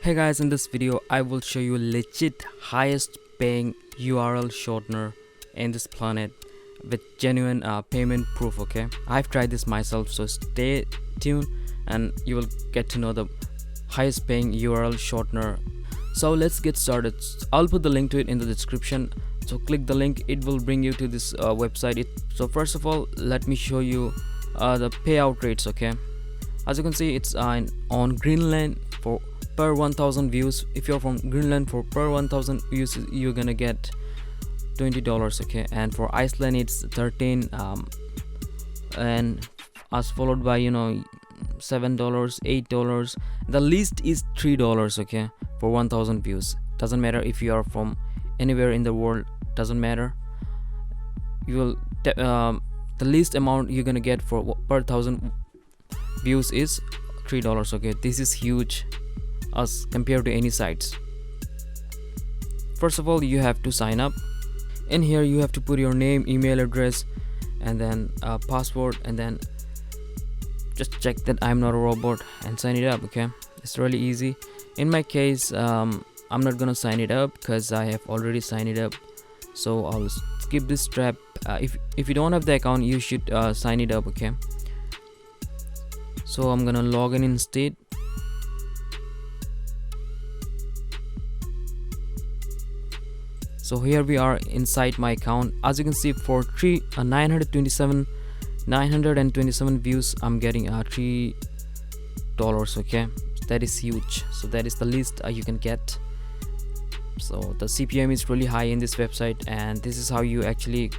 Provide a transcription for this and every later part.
Hey guys, in this video I will show you legit highest paying URL shortener in this planet with genuine payment proof. Okay, I've tried this myself, so stay tuned and you will get to know the highest paying URL shortener. So let's get started. I'll put the link to it in the description, so click the link, it will bring you to this website. So first of all, let me show you the payout rates. Okay, as you can see, it's on Greenland for per 1000 views. If you're from Greenland, for per 1000 views you're gonna get $20. Okay, and for Iceland it's 13 and as followed by $7, $8. The least is $3. Okay, for 1000 views. Doesn't matter if you are from anywhere in the world, doesn't matter. You will the least amount you're gonna get for per 1000 views is $3. Okay, this is huge as compared to any sites. First of all, you have to sign up. In here you have to put your name, email address, and then password, and then just check that I'm not a robot and sign it up. Okay, it's really easy. In my case, I'm not gonna sign it up because I have already signed it up, so I'll skip this step. If you don't have the account, you should sign it up. Okay, so I'm gonna log in instead. So here we are inside my account. As you can see, for 927 views I'm getting $3. Okay, that is huge. So that is the least you can get. So the CPM is really high in this website, and this is how you actually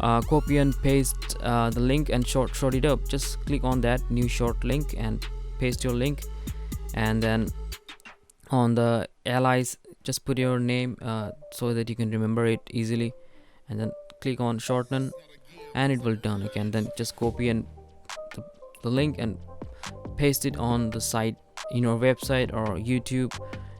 copy and paste the link and short it up. Just click on that new short link and paste your link, and then on the allies just put your name so that you can remember it easily, and then click on shorten and it will done. Okay, and then just copy and the link and paste it on the site, in your website or YouTube,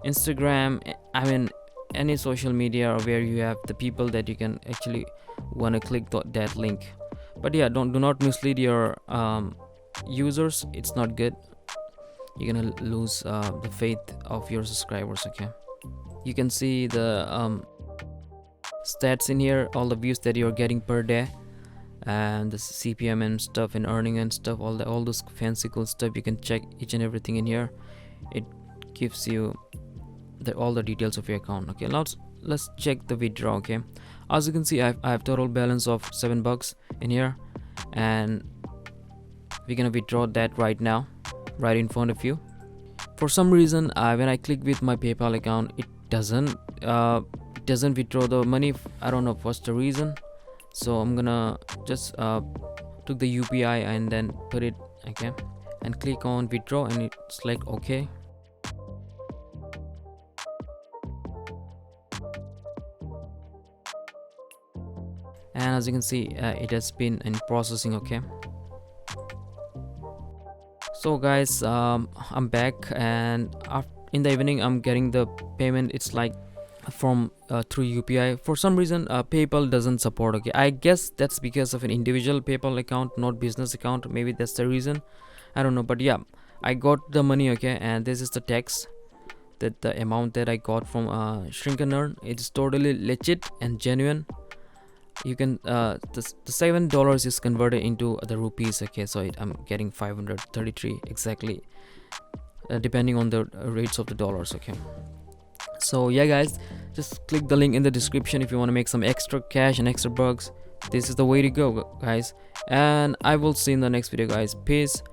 Instagram, I mean any social media where you have the people that you can actually want to click that link. But yeah, do not mislead your users. It's not good. You're gonna lose the faith of your subscribers. Okay, you can see the stats in here, all the views that you're getting per day, and the CPM and stuff, and earning and stuff, all those fancy cool stuff. You can check each and everything in here. It gives you all the details of your account. Okay, now let's check the withdraw. Okay, as you can see, I have total balance of $7 in here, and we're gonna withdraw that right now, right in front of you. For some reason, when I click with my PayPal account, it doesn't withdraw the money. I don't know what's the reason, so I'm gonna just took the UPI and then put it. Okay, and click on withdraw, and it's like okay. And as you can see, it has been in processing. Okay, so guys, I'm back, and in the evening I'm getting the payment. It's like from through UPI. For some reason PayPal doesn't support. Okay, I guess that's because of an individual PayPal account, not business account. Maybe that's the reason, I don't know. But yeah, I got the money. Okay, and this is the text that the amount that I got from Shrinkearn. It's totally legit and genuine. You can the $7 is converted into the rupees. Okay, so I'm getting 533 exactly, depending on the rates of the dollars. Okay, so yeah guys, just click the link in the description if you want to make some extra cash and extra bucks. This is the way to go, guys, and I will see you in the next video, guys. Peace.